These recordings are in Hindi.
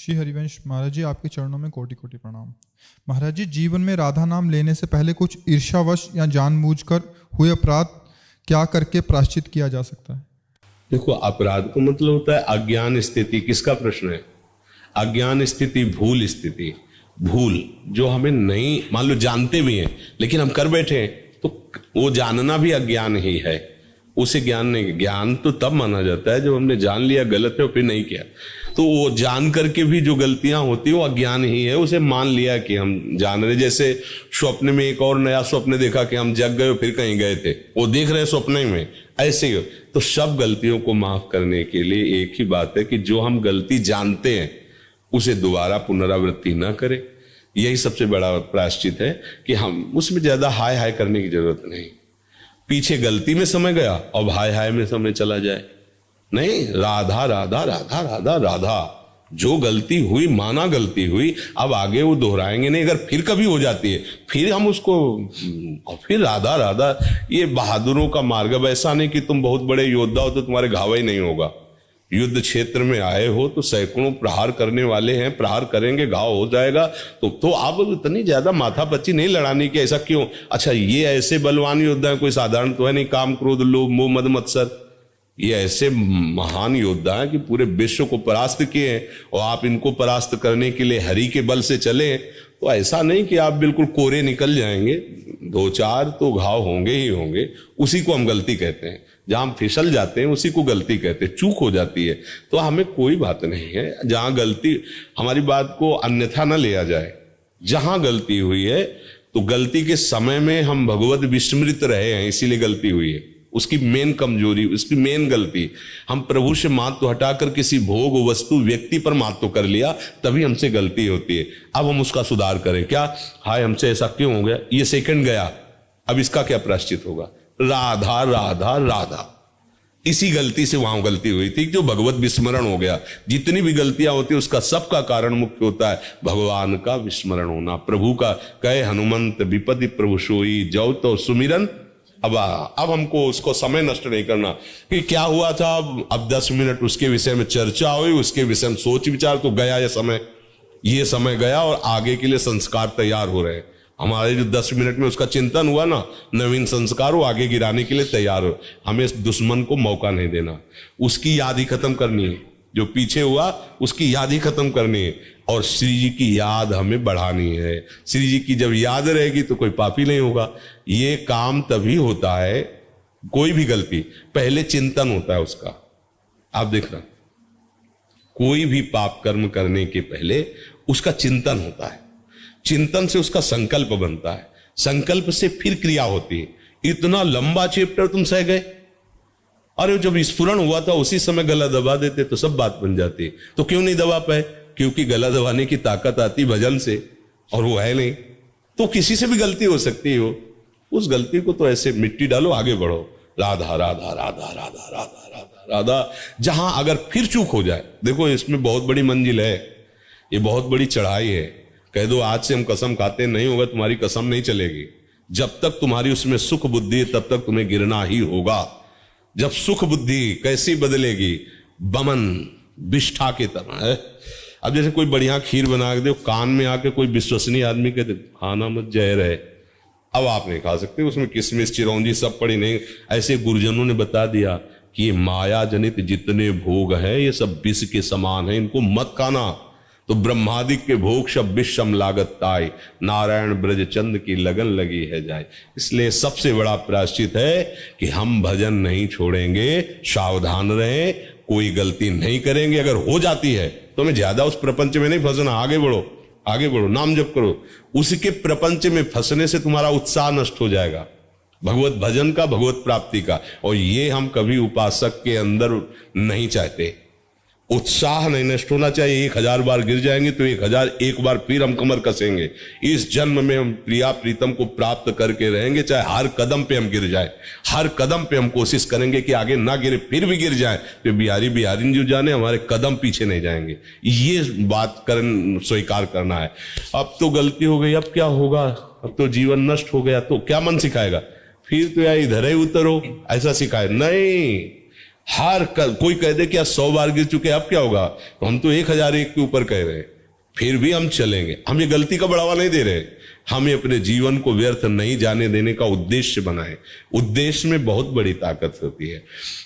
श्री हरिवंश महाराज जी, आपके चरणों में कोटि कोटि प्रणाम। महाराज जी, जीवन में राधा नाम लेने से पहले कुछ ईर्ष्यावश या जानबूझकर हुए अपराध क्या करके प्रायश्चित किया जा सकता है? देखो, अपराध का मतलब होता है अज्ञान स्थिति। किसका प्रश्न है? अज्ञान स्थिति, भूल स्थिति। भूल जो हमें नहीं, मान लो जानते भी हैं लेकिन हम कर बैठे हैं, तो वो जानना भी अज्ञान ही है। उसे ज्ञान नहीं, ज्ञान तो तब माना जाता है जब हमने जान लिया गलत है और फिर नहीं किया। तो वो जान करके भी जो गलतियां होती है वो अज्ञान ही है। उसे मान लिया कि हम जान रहे। जैसे स्वप्न में एक और नया स्वप्न देखा कि हम जग गए फिर कहीं गए थे, वो देख रहे स्वप्न में, ऐसे ही। तो सब गलतियों को माफ करने के लिए एक ही बात है कि जो हम गलती जानते हैं उसे दोबारा पुनरावृत्ति ना करें। यही सबसे बड़ा प्रायश्चित है कि हम उसमें ज्यादा हाय हाय करने की जरूरत नहीं। पीछे गलती में समय गया और हाय हाय में समय चला जाए, नहीं। राधा राधा राधा राधा राधा, जो गलती हुई माना गलती हुई, अब आगे वो दोहराएंगे नहीं। अगर फिर कभी हो जाती है फिर हम उसको, और फिर राधा राधा। ये बहादुरों का मार्ग। अब ऐसा नहीं कि तुम बहुत बड़े योद्धा हो तो तुम्हारे घाव ही नहीं होगा। युद्ध क्षेत्र में आए हो तो सैकड़ों प्रहार करने वाले हैं, प्रहार करेंगे, घाव हो जाएगा। तो आप इतनी ज्यादा माथापच्ची नहीं लड़ानी कि ऐसा क्यों। अच्छा, ये ऐसे बलवान योद्धा है, कोई साधारण तो है नहीं। काम, क्रोध, लोभ, मोह, मद, मत्सर, ये ऐसे महान योद्धा हैं कि पूरे विश्व को परास्त किए हैं, और आप इनको परास्त करने के लिए हरि के बल से चले। तो ऐसा नहीं कि आप बिल्कुल कोरे निकल जाएंगे, दो चार तो घाव होंगे ही होंगे। उसी को हम गलती कहते हैं। जहां हम फिसल जाते हैं उसी को गलती कहते हैं। चूक हो जाती है तो हमें कोई बात नहीं है। जहां गलती, हमारी बात को अन्यथा न लिया जाए। जहां गलती हुई है तो गलती के समय में हम भगवत विस्मृत रहे हैं, इसीलिए गलती हुई है। उसकी मेन कमजोरी, उसकी मेन गलती, हम प्रभु से महत्व हटाकर किसी भोग, वस्तु, व्यक्ति पर महत्व कर लिया, तभी हमसे गलती होती है। अब हम उसका सुधार करें। क्या हाय, हमसे ऐसा क्यों हो गया, ये सेकंड गया, अब इसका क्या प्रायश्चित होगा? राधा राधा राधा, इसी गलती से वहां गलती हुई थी, जो भगवत विस्मरण हो गया। जितनी भी गलतियां होती है उसका सबका कारण मुख्य होता है भगवान का विस्मरण होना। प्रभु का कहे हनुमंत विपदि प्रभु सोई, जौ तो सुमिरन। अब हमको उसको समय नष्ट नहीं करना कि क्या हुआ था। अब 10 मिनट उसके विषय में चर्चा हुई, उसके विषय में सोच विचार, तो गया ये समय गया, और आगे के लिए संस्कार तैयार हो रहे हैं। हमारे जो 10 मिनट में उसका चिंतन हुआ ना, नवीन संस्कार वो आगे गिराने के लिए तैयार हो। हमें इस दुश्मन को मौका नहीं देना, उसकी याद ही खत्म करनी है। जो पीछे हुआ उसकी याद ही खत्म करनी है, और श्री जी की याद हमें बढ़ानी है। श्री जी की जब याद रहेगी तो कोई पापी नहीं होगा। ये काम तभी होता है, कोई भी गलती पहले चिंतन होता है उसका। आप देखना, कोई भी पाप कर्म करने के पहले उसका चिंतन होता है। चिंतन से उसका संकल्प बनता है, संकल्प से फिर क्रिया होती है। इतना लंबा चैप्टर तुम सह गए, अरे जब स्फुरण हुआ था उसी समय गला दबा देते तो सब बात बन जाती। तो क्यों नहीं दबा पाए? क्योंकि गला दबाने की ताकत आती भजन से, और वो है नहीं। तो किसी से भी गलती हो सकती हो, उस गलती को तो ऐसे मिट्टी डालो, आगे बढ़ो। राधा राधा राधा राधा राधा राधा राधा। जहां अगर फिर चूक हो जाए, देखो इसमें बहुत बड़ी मंजिल है, ये बहुत बड़ी चढ़ाई है। कह दो आज से हम कसम खाते नहीं होगा, तुम्हारी कसम नहीं चलेगी। जब तक तुम्हारी उसमें सुख बुद्धि है तब तक तुम्हें गिरना ही होगा। जब सुख बुद्धि कैसी बदलेगी? बमन विष्ठा की तरह है। अब जैसे कोई बढ़िया खीर बना के दे, कान में आके कोई विश्वसनीय आदमी कहते खाना मत, जहर है, अब आप नहीं खा सकते, उसमें किशमिश चिरौंजी सब पड़ी नहीं। ऐसे गुरुजनों ने बता दिया कि ये माया जनित जितने भोग हैं ये सब विष के समान है, इनको मत खाना। तो ब्रह्मादिक के भोग सब विषम लागत ताई, नारायण ब्रज चंद की लगन लगी है जाए। इसलिए सबसे बड़ा प्रायश्चित है कि हम भजन नहीं छोड़ेंगे, सावधान रहें, कोई गलती नहीं करेंगे। अगर हो जाती है तो हमें ज्यादा उस प्रपंच में नहीं फंसना, आगे बढ़ो, आगे बढ़ो, नाम जप करो। उसके प्रपंच में फंसने से तुम्हारा उत्साह नष्ट हो जाएगा, भगवत भजन का, भगवत प्राप्ति का। और ये हम कभी उपासक के अंदर नहीं चाहते। उत्साह नहीं नष्ट होना चाहिए। 1000 बार गिर जाएंगे तो 1001 बार फिर हम कमर कसेंगे। इस जन्म में हम प्रिया प्रीतम को प्राप्त करके रहेंगे, चाहे हर कदम पे हम गिर जाए, हर कदम पे हम कोशिश करेंगे कि आगे ना गिरे, फिर भी गिर जाए तो बिहारी बिहारी जो जाने, हमारे कदम पीछे नहीं जाएंगे। ये बात स्वीकार करना है। अब तो गलती हो गई, अब क्या होगा, अब तो जीवन नष्ट हो गया, तो क्या मन सिखाएगा? फिर तो यार इधर ही उतरो, ऐसा सिखाए नहीं। कोई कह दे कि आज 100 बार गिर चुके, अब क्या होगा? तो हम तो 1001 के ऊपर कह रहे हैं, फिर भी हम चलेंगे। हम ये गलती का बढ़ावा नहीं दे रहे, हमें अपने जीवन को व्यर्थ नहीं जाने देने का उद्देश्य बनाए। उद्देश्य में बहुत बड़ी ताकत होती है।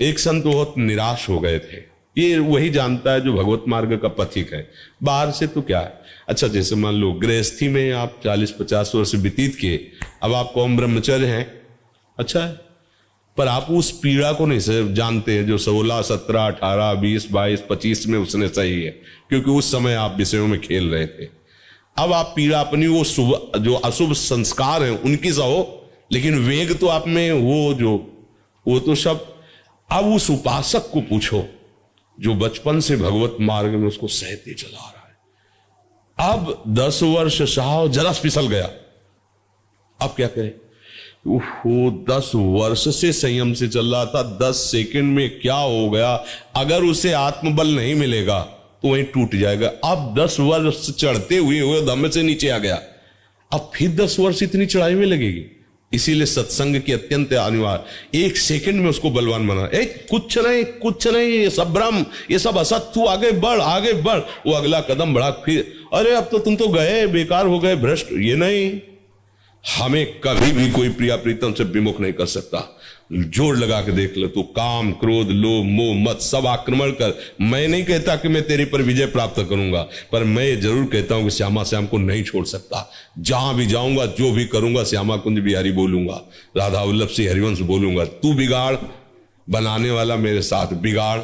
एक संत बहुत निराश हो गए थे, ये वही जानता है जो भगवत मार्ग का पथिक है, बाहर से तो क्या है। अच्छा, जैसे मान लो गृहस्थी में आप 40-50 वर्ष व्यतीत किए, अब आप कौम ब्रह्मचर्य हैं, अच्छा है, पर आप उस पीड़ा को नहीं जानते हैं जो 16, 17, 18, 20, 22, 25 में उसने सही है, क्योंकि उस समय आप विषयों में खेल रहे थे। अब आप पीड़ा अपनी वो जो अशुभ संस्कार हैं उनकी सहो, लेकिन वेग तो आप में वो तो सब। अब उस उपासक को पूछो जो बचपन से भगवत मार्ग में उसको सहते चला रहा है, अब 10 वर्ष सहा, जरा फिसल गया, अब क्या करें? वो 10 वर्ष से संयम से चल रहा था, 10 सेकंड में क्या हो गया? अगर उसे आत्मबल नहीं मिलेगा तो वहीं टूट जाएगा। अब 10 वर्ष चढ़ते हुए दम से नीचे आ गया, अब फिर 10 वर्ष इतनी चढ़ाई में लगेगी। इसीलिए सत्संग की अत्यंत अनिवार्य। 1 सेकंड में उसको बलवान बना, कुछ नहीं, ये सब भ्रम, ये सब असत, तू आगे बढ़। वो अगला कदम बढ़ा, फिर अरे अब तो तुम तो गए, बेकार हो गए, भ्रष्ट। ये नहीं, हमें कभी भी कोई प्रिया प्रीतम से विमुख नहीं कर सकता। जोर लगा के देख लो, तू काम, क्रोध, लोभ, मोह, मत सब आक्रमण कर। मैं नहीं कहता कि मैं तेरे पर विजय प्राप्त करूंगा, पर मैं जरूर कहता हूं कि श्यामा श्याम को नहीं छोड़ सकता। जहां भी जाऊंगा, जो भी करूंगा, श्यामा कुंज बिहारी बोलूंगा, राधा वल्लभ से हरिवंश बोलूंगा। तू बिगाड़, बनाने वाला मेरे साथ बिगाड़।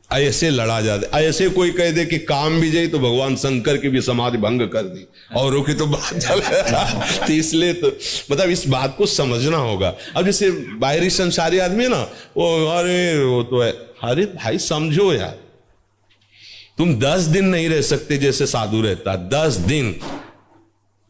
ऐसे लड़ा जाता। ऐसे कोई कह दे कि काम विजय, तो भगवान शंकर की भी समाधि भंग कर दी, औरों की तो बात चल रहा। तो इसलिए तो मतलब इस बात को समझना होगा। अब जैसे बाहरी संसारी आदमी है ना, वो तो है, अरे भाई समझो यार, तुम 10 दिन नहीं रह सकते जैसे साधु रहता। 10 दिन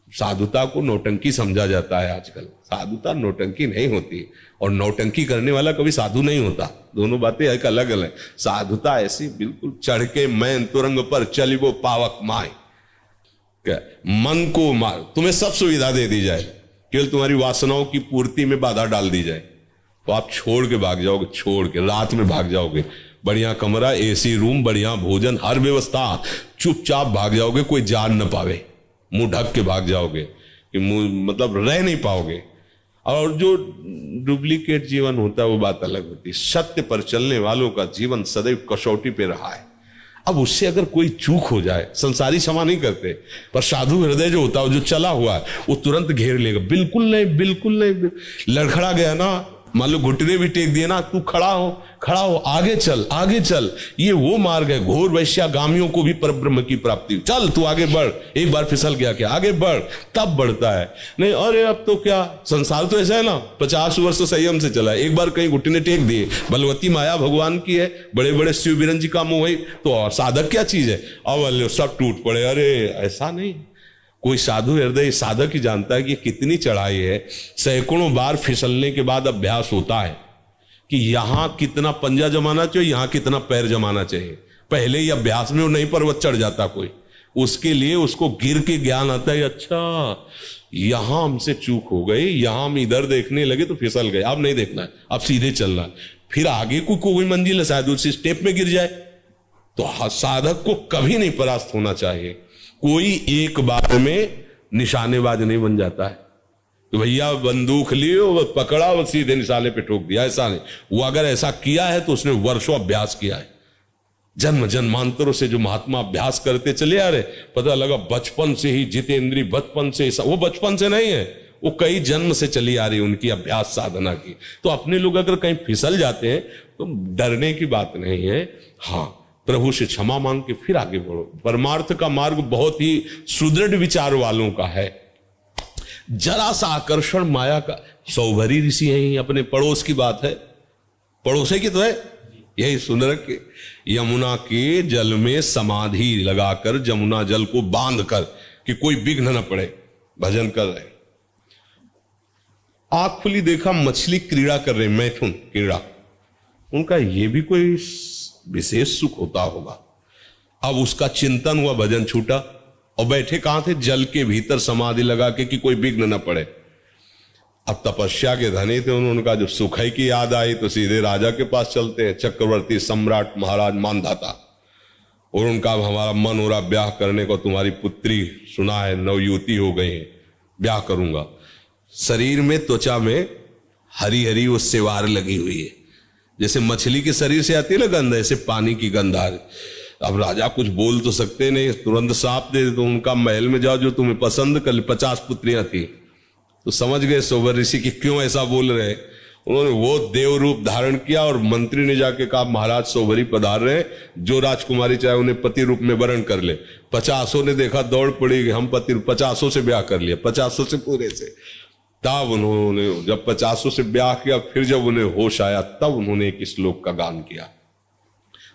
साधुता को नौटंकी समझा जाता है आजकल। साधुता नौटंकी नहीं होती, और नौटंकी करने वाला कभी साधु नहीं होता। दोनों बातें एक अलग अलग। साधुता ऐसी बिल्कुल चढ़ के मैं तुरंग पर चली वो पावक माए, मन को मार, तुम्हें सब सुविधा दे दी जाए, केवल तुम्हारी वासनाओं की पूर्ति में बाधा डाल दी जाए, तो आप छोड़ के भाग जाओगे, छोड़ के रात में भाग जाओगे। बढ़िया कमरा, एसी रूम, बढ़िया भोजन, हर व्यवस्था, चुपचाप भाग जाओगे, कोई जान न पावे, मुंह ढक के भाग जाओगे कि मतलब रह नहीं पाओगे। और जो डुप्लीकेट जीवन होता है वो बात अलग होती है। सत्य पर चलने वालों का जीवन सदैव कसौटी पे रहा है। अब उससे अगर कोई चूक हो जाए, संसारी क्षमा नहीं करते, पर साधु हृदय जो होता है, जो चला हुआ है, वो तुरंत घेर लेगा। बिल्कुल नहीं, लड़खड़ा गया ना, मान लो घुटने भी टेक दिए ना, तू खड़ा हो, आगे चल। ये वो मार्ग है, घोर वैश्यागामियों को भी परब्रह्म की प्राप्ति। चल तू आगे बढ़, एक बार फिसल गया क्या, आगे बढ़, तब बढ़ता है। नहीं अरे अब तो क्या, संसार तो ऐसा है ना, 50 वर्ष तो संयम से चला है, एक बार कहीं घुटने टेक दिए, बलवती माया भगवान की है, बड़े बड़े शिव बीरन जी का मोह है, तो और साधक क्या चीज है, अब सब टूट पड़े। अरे ऐसा नहीं, कोई साधु हृदय साधक ही जानता है कि कितनी चढ़ाई है। सैकड़ों बार फिसलने के बाद अभ्यास होता है कि यहां कितना पंजा जमाना चाहिए, यहां कितना पैर जमाना चाहिए। पहले ही अभ्यास में वो नहीं पर्वत चढ़ जाता कोई, उसके लिए उसको गिर के ज्ञान आता है, अच्छा यहां हमसे चूक हो गई, यहां हम इधर देखने लगे तो फिसल गए, अब नहीं देखना है, अब सीधे चलना है। फिर आगे को कोई मंजिल है, शायद उसी स्टेप में गिर जाए। तो साधक को कभी नहीं परास्त होना चाहिए। कोई एक बात में निशानेबाज नहीं बन जाता है तो भैया बंदूक लियो, पकड़ा, वो सीधे निशाने पे ठोक दिया, ऐसा नहीं। वो अगर ऐसा किया है तो उसने वर्षों अभ्यास किया है। जन्म जन्मांतरों से जो महात्मा अभ्यास करते चले आ रहे, पता लगा बचपन से ही जितेंद्री, बचपन से, वो बचपन से नहीं है, वो कई जन्म से चली आ रही उनकी अभ्यास साधना की। तो अपने लोग अगर कहीं फिसल जाते हैं तो डरने की बात नहीं है। हाँ, प्रभु से क्षमा मांग के फिर आगे बढ़ो। परमार्थ का मार्ग बहुत ही सुदृढ़ विचार वालों का है। जरा सा आकर्षण माया का, सौभरी ऋषि है, अपने पड़ोस की बात है, पड़ोसे की तो है, यही सुन रखे, यमुना के जल में समाधि लगाकर, जमुना जल को बांध कर कि कोई विघ्न न पड़े, भजन कर रहे। आंख खुली देखा मछली क्रीड़ा कर रहे, मैथुन क्रीड़ा, उनका ये भी कोई विशेष सुख होता होगा। अब उसका चिंतन हुआ, भजन छूटा, और बैठे कहां थे, जल के भीतर समाधि लगा के कि कोई विघ्न न पड़े। अब तपस्या के धनी थे, उन्होंने कहा जब सुखई की याद आई तो सीधे राजा के पास चलते हैं, चक्रवर्ती सम्राट महाराज मानधाता, और उनका हमारा मन हो रहा ब्याह करने को, तुम्हारी पुत्री सुना है नवयुवती हो गई है, ब्याह करूंगा। शरीर में त्वचा में हरी हरी वो सेवार लगी हुई है, जैसे मछली के शरीर से आती है ना गंध, ऐसे पानी की गंध आ रही। अब राजा कुछ बोल तो सकते नहीं, तुरंत साफ दे तो उनका महल में जाओ जो तुम्हें पसंद कर। 50 पुत्रियां थी, तो समझ गए सोबर ऋषि कि क्यों ऐसा बोल रहे। उन्होंने वो देव रूप धारण किया और मंत्री ने जाके कहा महाराज सोबरी पधार रहे, जो राजकुमारी चाहे उन्हें पति रूप में वरण कर ले। 50 ने देखा, दौड़ पड़ी, हम पति 50 से ब्याह कर लिया, 50 से पूरे से। तब उन्होंने जब 50 से ब्याह किया, फिर जब उन्हें होश आया तब उन्होंने एक श्लोक का गान किया,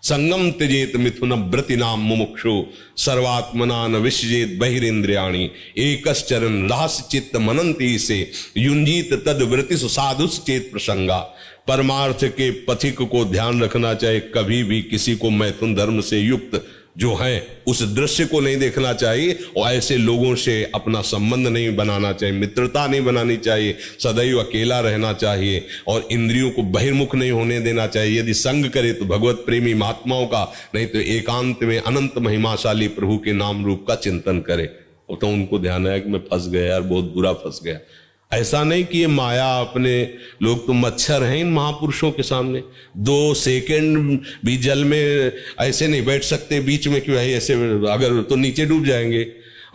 संगम त्यजेत मिथुन व्रतिनाम मुमुक्षु सर्वात्मना न विसजेत बहिरेन्द्रियाणि एकश्चरन रहस्य चित्त मनंती से युंजीत तद व्रति साधुश्चेत प्रसंगा। परमार्थ के पथिक को ध्यान रखना चाहिए, कभी भी किसी को मैथुन धर्म से युक्त जो है उस दृश्य को नहीं देखना चाहिए, और ऐसे लोगों से अपना संबंध नहीं बनाना चाहिए, मित्रता नहीं बनानी चाहिए, सदैव अकेला रहना चाहिए और इंद्रियों को बहिर्मुख नहीं होने देना चाहिए। यदि संग करे तो भगवत प्रेमी महात्माओं का, नहीं तो एकांत में अनंत महिमाशाली प्रभु के नाम रूप का चिंतन करे। तो उनको ध्यान आया कि मैं फंस गया यार, बहुत बुरा फंस गया। ऐसा नहीं कि ये माया अपने लोग तो मच्छर हैं इन महापुरुषों के सामने, 2 सेकंड भी जल में ऐसे नहीं बैठ सकते बीच में, क्यों है ऐसे, अगर तो नीचे डूब जाएंगे,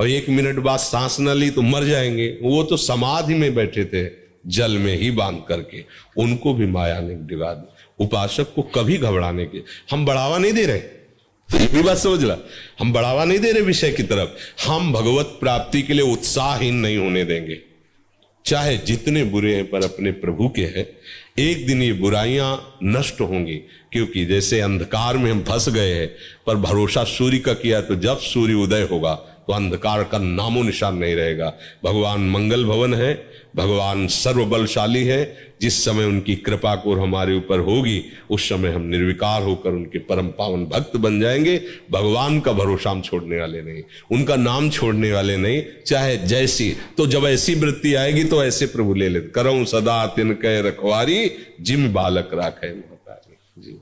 और 1 मिनट बाद सांस न ली तो मर जाएंगे। वो तो समाधि में बैठे थे जल में ही बांध करके, उनको भी माया ने डिगा दी। उपासक को कभी घबराने के हम बढ़ावा नहीं दे रहे, तो ये भी बात समझ ला, हम बढ़ावा नहीं दे रहे विषय की तरफ, हम भगवत प्राप्ति के लिए उत्साहहीन नहीं होने देंगे। चाहे जितने बुरे हैं पर अपने प्रभु के हैं, एक दिन ये बुराइयां नष्ट होंगी, क्योंकि जैसे अंधकार में हम फंस गए हैं पर भरोसा सूर्य का किया, तो जब सूर्य उदय होगा तो अंधकार का नामो निशान नहीं रहेगा। भगवान मंगल भवन है, भगवान सर्वबलशाली है, जिस समय उनकी कृपा को हमारे ऊपर होगी उस समय हम निर्विकार होकर उनके परम पावन भक्त बन जाएंगे। भगवान का भरोसा हम छोड़ने वाले नहीं, उनका नाम छोड़ने वाले नहीं, चाहे जैसी। तो जब ऐसी वृत्ति आएगी तो ऐसे प्रभु ले लेते, करऊं सदा तिनके रखवारी जिम बालक राखे महतारी। जी।